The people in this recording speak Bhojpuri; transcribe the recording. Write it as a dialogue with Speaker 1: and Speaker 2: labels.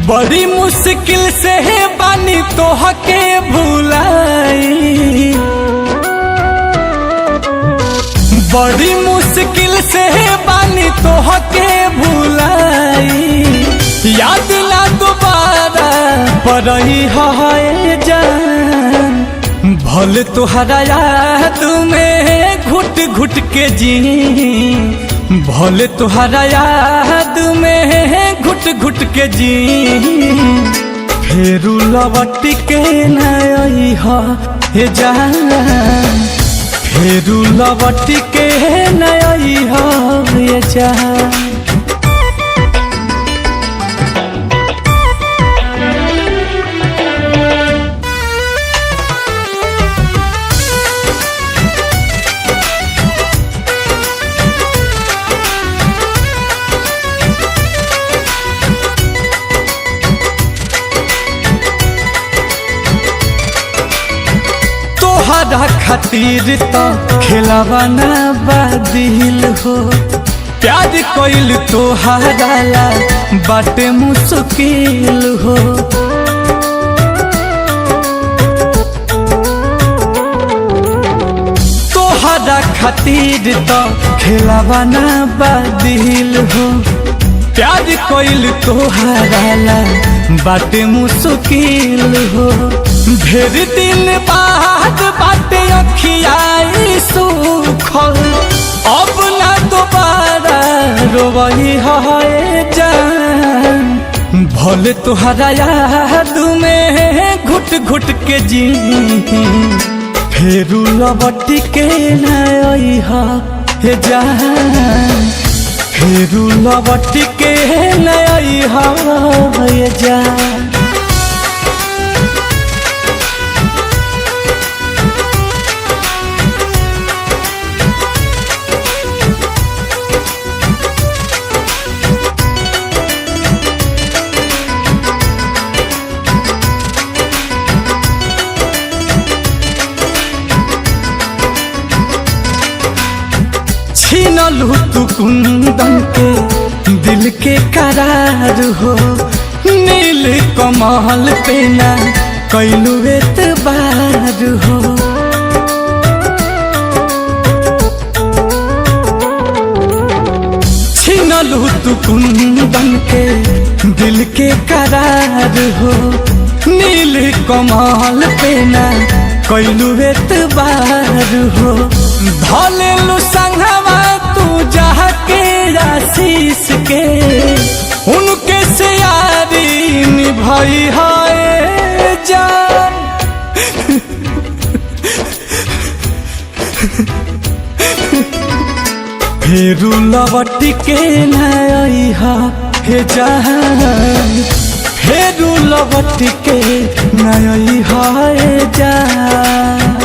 Speaker 1: बड़ी मुश्किल से बानी तोहके भुलाई, बड़ी मुश्किल से बानी तोहके भुलाई। याद ना दोबारा पड़ही है जान, भले तोहरा याद में घुट घुट के जी, भले तोहरा याद में घुट घुट के जी। फेरू लौट के न अइहा हे जान, फेरू लौट के न अइहा हे जान। तोहरा खातिर तो खिलावाना बादिल हो, प्यार कोइल तोहरा ला बाटे मुश्किल हो। तोहरा खातिर तो खिलावाना बादिल हो, प्यार कोइल तोहरा ला बाटे मुश्किल हो। ढेर दिन बाद बाटे अखियाई सुखल, अब ना दोबारा रोवही है जान। भले तोहरा याद में घुट घुट के जी, फेरू लौट के न अइहा हे जान, फेरू लौट के न अइहा हे जान। छीनलू तू कुंदन के दिल के करार हो, नील कमल पे ना कैलू एतबार हो। छीनलू तू कुंदन के दिल के करार हो, नील कमल पे ना कैलू एतबार हो। धलेलू संगवा तू जहा के आशीष के, उनके से यारी निभाई है जान। फेरू लौट के न अइहा हे जान, फेरू लौट के न अइहा हे जान।